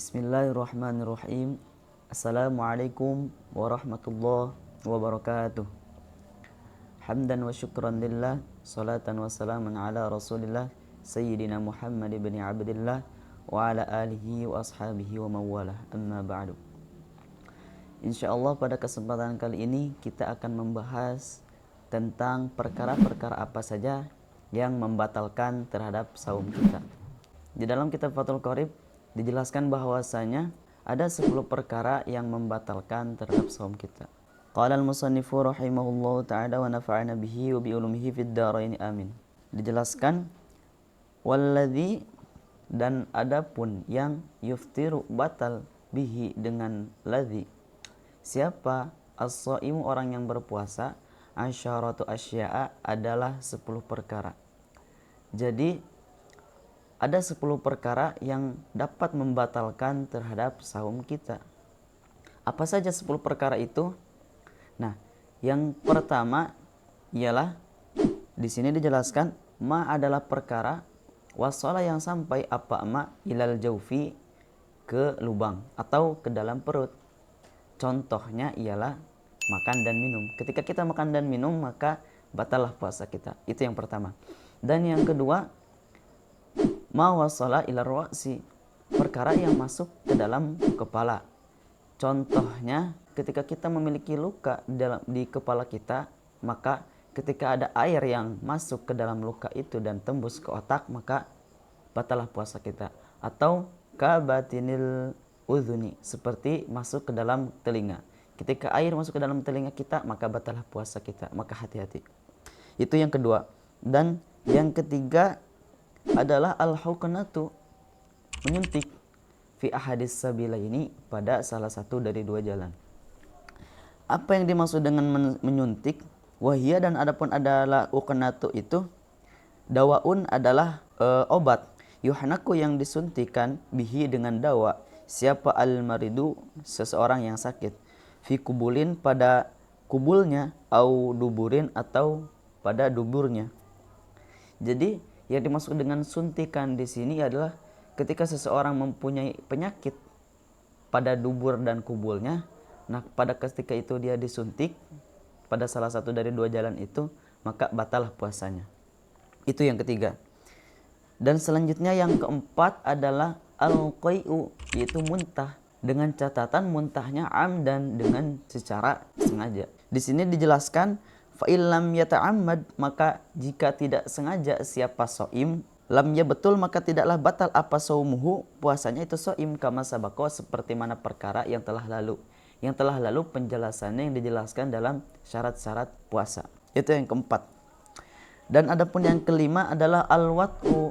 Bismillahirrahmanirrahim. Assalamualaikum warahmatullahi wabarakatuh. Hamdan wa syukran lillah, salatan wa salaman ala rasulillah, Sayyidina Muhammad ibn Abdillah, wa ala alihi wa ashabihi wa mawalah, amma ba'du. InsyaAllah pada kesempatan kali ini kita akan membahas tentang perkara-perkara apa saja yang membatalkan terhadap saum kita. Di dalam kitab Fathul Qorib dijelaskan bahwasanya ada 10 perkara yang membatalkan terhadap saum kita. Qala al-musannifu rahimahullahu ta'ala wa nafa'ana bihi wa bi ulumihi fid dharain amin. Dijelaskan walladzi, dan adapun yang yuftiru batal bihi dengan ladzi. Siapa? As-shaimu, orang yang berpuasa, asyaratu asya'a, adalah 10 perkara. Jadi ada 10 perkara yang dapat membatalkan terhadap saum kita. Apa saja 10 perkara itu? Nah, yang pertama ialah di sini dijelaskan ma adalah perkara wasala yang sampai apa ma ilal jaufi, ke lubang atau ke dalam perut. Contohnya ialah makan dan minum. Ketika kita makan dan minum maka batallah puasa kita. Itu yang pertama. Dan yang kedua, ma wasala ila ra'si, perkara yang masuk ke dalam kepala. Contohnya ketika kita memiliki luka di kepala kita, maka ketika ada air yang masuk ke dalam luka itu dan tembus ke otak, maka batallah puasa kita. Atau kabatinil udhuni, seperti masuk ke dalam telinga. Ketika air masuk ke dalam telinga kita, maka batallah puasa kita. Maka hati-hati. Itu yang kedua. Dan yang ketiga adalah al-huqnatu, menyuntik, fi ahadis sabila, ini pada salah satu dari dua jalan. Apa yang dimaksud dengan menyuntik? Wahia, dan adapun adalah uqnatu itu dawaun, adalah obat, yuhnaku, yang disuntikan, bihi, dengan dawa. Siapa? al-maridu, seseorang yang sakit, fi kubulin, pada kubulnya, au duburin, atau pada duburnya. Jadi yang dimaksud dengan suntikan di sini adalah ketika seseorang mempunyai penyakit pada dubur dan kubulnya, nah pada ketika itu dia disuntik pada salah satu dari dua jalan itu, maka batallah puasanya. Itu yang ketiga. Dan selanjutnya yang keempat adalah al-qai'u, yaitu muntah, dengan catatan muntahnya amdan, dengan secara sengaja. Di sini dijelaskan fa'illam yata'ammad, maka jika tidak sengaja siapa so'im, lam ya betul, maka tidaklah batal apa saumuhu, puasanya itu so'im, kama sabako, seperti mana perkara yang telah lalu. Yang telah lalu penjelasannya yang dijelaskan dalam syarat-syarat puasa. Itu yang keempat. Dan adapun yang kelima adalah al-wat'u,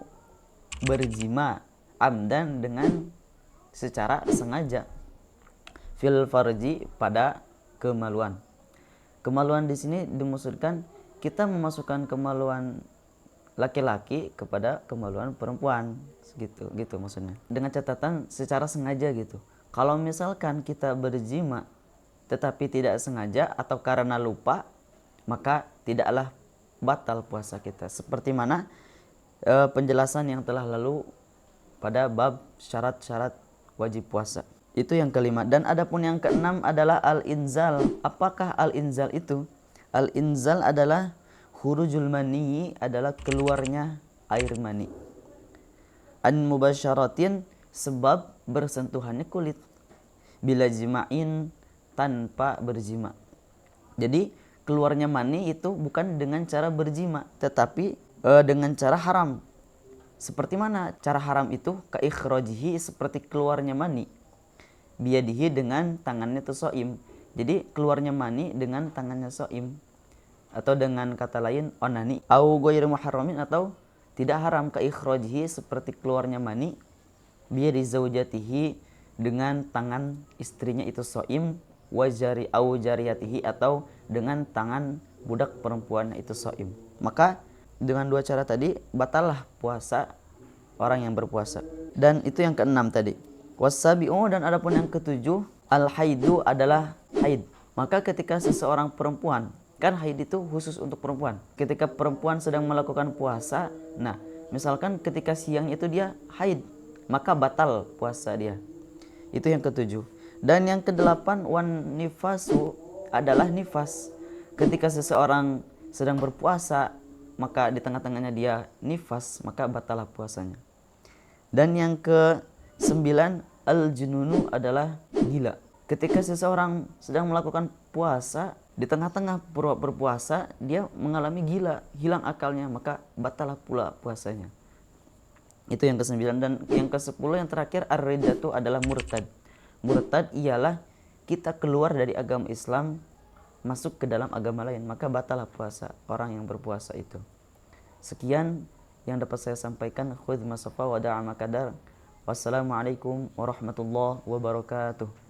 berjima, amdan, dengan secara sengaja, fil farji, pada kemaluan. Kemaluan di sini dimaksudkan kita memasukkan kemaluan laki-laki kepada kemaluan perempuan, gitu maksudnya. Dengan catatan secara sengaja gitu. Kalau misalkan kita berjima tetapi tidak sengaja atau karena lupa, maka tidaklah batal puasa kita. Seperti mana penjelasan yang telah lalu pada bab syarat-syarat wajib puasa. Itu yang kelima. Dan adapun yang keenam adalah al-inzal. Apakah al-inzal itu? Al-inzal adalah khurujul mani, adalah keluarnya air mani. An mubasyaratin, sebab bersentuhannya kulit. Bila jima'in, tanpa berjima. Jadi keluarnya mani itu bukan dengan cara berjima, tetapi dengan cara haram. Seperti mana cara haram itu? Ka ikhrajihi, seperti keluarnya mani, biyadihi, dengan tangannya itu so'im. Jadi keluarnya mani dengan tangannya so'im, atau dengan kata lain onani. Au ghairu muharramin, atau tidak haram, ka ikhrajihi, seperti keluarnya mani, biyadi zaujatihi, dengan tangan istrinya itu so'im, wajari au jariyatihi, atau dengan tangan budak perempuan itu so'im. Maka dengan dua cara tadi batallah puasa orang yang berpuasa. Dan itu yang keenam tadi. Wasabi'u, dan adapun yang ketujuh, al-haidu, adalah haid. Maka ketika seseorang perempuan, kan haid itu khusus untuk perempuan. Ketika perempuan sedang melakukan puasa, nah misalkan ketika siang itu dia haid, maka batal puasa dia. Itu yang ketujuh. Dan yang kedelapan, wan nifasu adalah nifas. Ketika seseorang sedang berpuasa, maka di tengah-tengahnya dia nifas, maka batalah puasanya. Dan yang ke sembilan, al-jununu adalah gila. Ketika seseorang sedang melakukan puasa, di tengah-tengah berpuasa dia mengalami gila, hilang akalnya, maka batalah pula puasanya. Itu yang ke-9. Dan yang ke-10 yang terakhir, ar-riddatu adalah murtad. Murtad ialah kita keluar dari agama Islam masuk ke dalam agama lain, maka batalah puasa orang yang berpuasa itu. Sekian yang dapat saya sampaikan. Khudh ma safa wa da'a ma qadar. Wassalamualaikum warahmatullahi wabarakatuh.